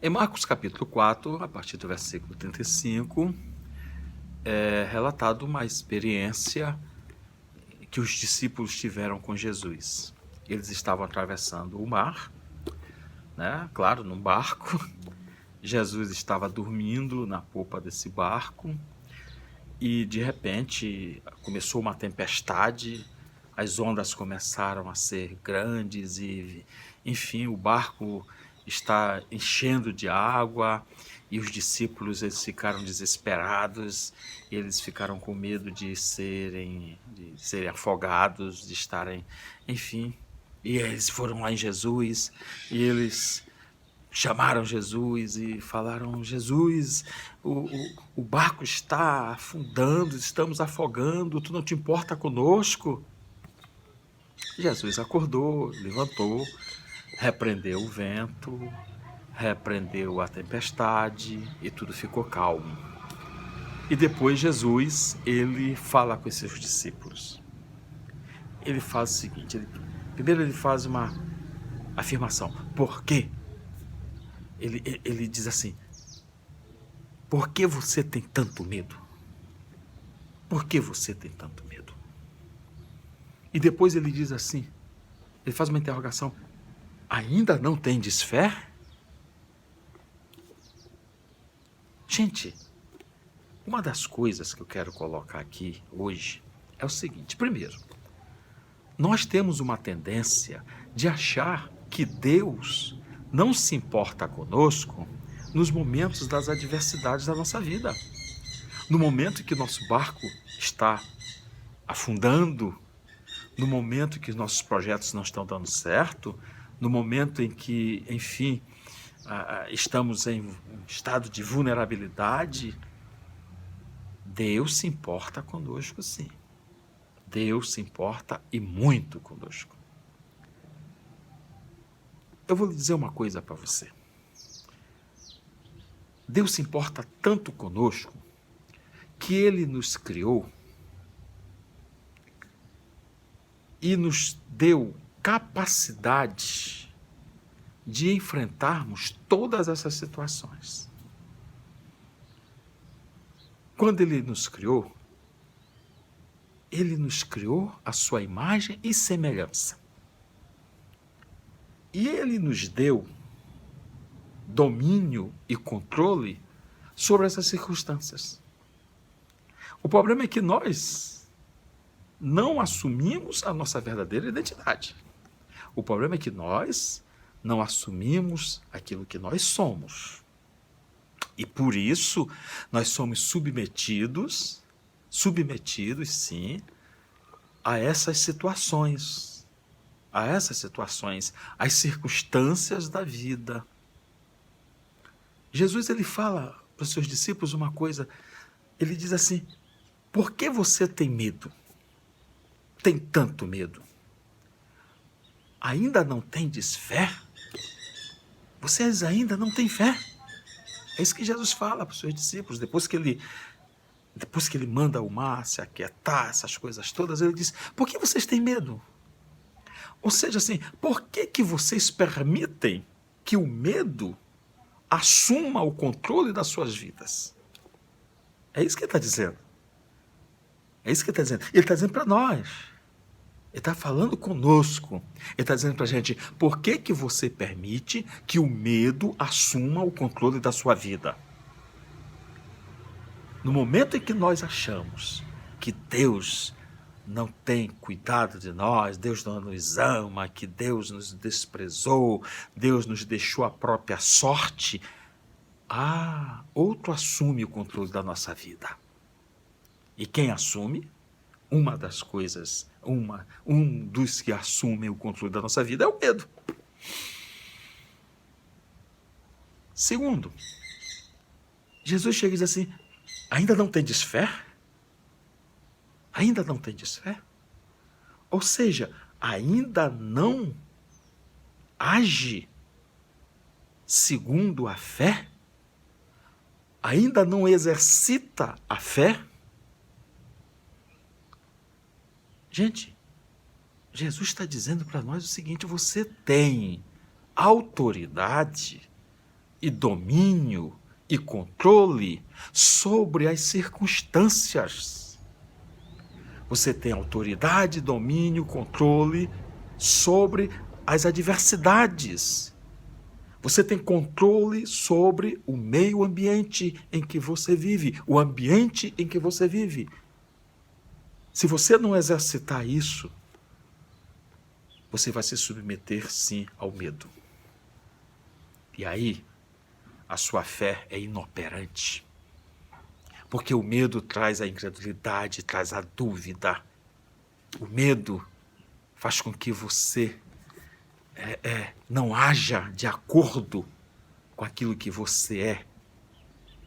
Em Marcos capítulo 4, a partir do versículo 35, é relatado uma experiência que os discípulos tiveram com Jesus. Eles estavam atravessando o mar, né? Claro, num barco. Jesus estava dormindo na popa desse barco e, de repente, começou uma tempestade, as ondas começaram a ser grandes e, enfim, o barco está enchendo de água e os discípulos eles ficaram desesperados, eles ficaram com medo de serem afogados, de estarem, enfim, e eles foram lá em Jesus e eles chamaram Jesus e falaram: Jesus, o barco está afundando, estamos afogando, tu não te importa conosco? Jesus acordou, levantou, repreendeu o vento, repreendeu a tempestade e tudo ficou calmo. E depois Jesus, ele fala com esses discípulos. Ele faz o seguinte, primeiro ele faz uma afirmação. Por quê? Ele diz assim: por que você tem tanto medo? Por que você tem tanto medo? E depois ele diz assim, ele faz uma interrogação: ainda não tendes fé? Gente, uma das coisas que eu quero colocar aqui hoje é o seguinte. Primeiro, nós temos uma tendência de achar que Deus não se importa conosco nos momentos das adversidades da nossa vida. No momento em que nosso barco está afundando, no momento em que nossos projetos não estão dando certo, no momento em que, enfim, estamos em um estado de vulnerabilidade, Deus se importa conosco, sim. Deus se importa e muito conosco. Eu vou lhe dizer uma coisa para você. Deus se importa tanto conosco que Ele nos criou e nos deu capacidade de enfrentarmos todas essas situações. Quando Ele nos criou à sua imagem e semelhança. E Ele nos deu domínio e controle sobre essas circunstâncias. O problema é que nós não assumimos a nossa verdadeira identidade. O problema é que nós não assumimos aquilo que nós somos. E por isso nós somos submetidos, sim, a essas situações, às circunstâncias da vida. Jesus, ele fala para os seus discípulos uma coisa, ele diz assim: por que você tem medo? Tem tanto medo? Ainda não tendes fé? Vocês ainda não têm fé? É isso que Jesus fala para os seus discípulos, depois que ele manda o mar se aquietar, essas coisas todas, ele diz: por que vocês têm medo? Ou seja, assim, por que vocês permitem que o medo assuma o controle das suas vidas? É isso que ele está dizendo. É isso que ele está dizendo. Ele está dizendo para nós. Ele está falando conosco. Ele está dizendo para a gente: por que você permite que o medo assuma o controle da sua vida? No momento em que nós achamos que Deus não tem cuidado de nós, Deus não nos ama, que Deus nos desprezou, Deus nos deixou à própria sorte, outro assume o controle da nossa vida. E quem assume? Um dos que assumem o controle da nossa vida é o medo. Segundo, Jesus chega e diz assim: ainda não tendes fé? Ainda não tendes fé? Ou seja, ainda não age segundo a fé? Ainda não exercita a fé? Gente, Jesus está dizendo para nós o seguinte: você tem autoridade e domínio e controle sobre as circunstâncias. Você tem autoridade, domínio, controle sobre as adversidades. Você tem controle sobre o meio ambiente em que você vive, o ambiente em que você vive. Se você não exercitar isso, você vai se submeter, sim, ao medo. E aí, a sua fé é inoperante. Porque o medo traz a incredulidade, traz a dúvida. O medo faz com que você não haja de acordo com aquilo que você é,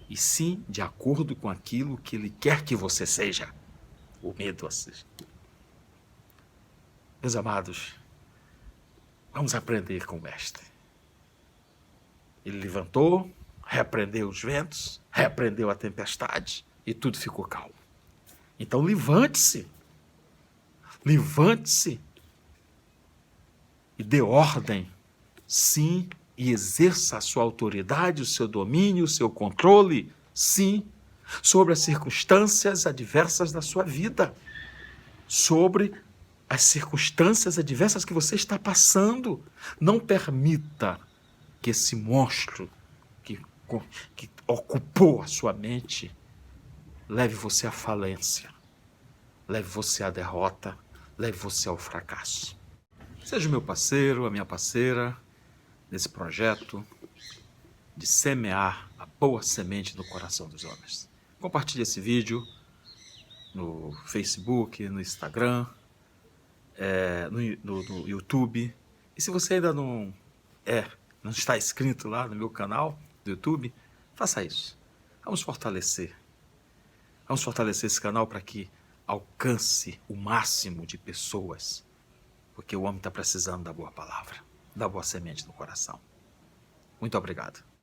e sim de acordo com aquilo que ele quer que você seja. O medo assim. Meus amados, vamos aprender com o Mestre. Ele levantou, repreendeu os ventos, repreendeu a tempestade e tudo ficou calmo. Então levante-se. Levante-se e dê ordem, sim, e exerça a sua autoridade, o seu domínio, o seu controle, sim, sobre as circunstâncias adversas da sua vida, sobre as circunstâncias adversas que você está passando. Não permita que esse monstro que ocupou a sua mente leve você à falência, leve você à derrota, leve você ao fracasso. Seja o meu parceiro, a minha parceira, nesse projeto de semear a boa semente no coração dos homens. Compartilhe esse vídeo no Facebook, no Instagram, no YouTube. E se você ainda não está inscrito lá no meu canal do YouTube, faça isso. Vamos fortalecer esse canal para que alcance o máximo de pessoas, porque o homem está precisando da boa palavra, da boa semente no coração. Muito obrigado.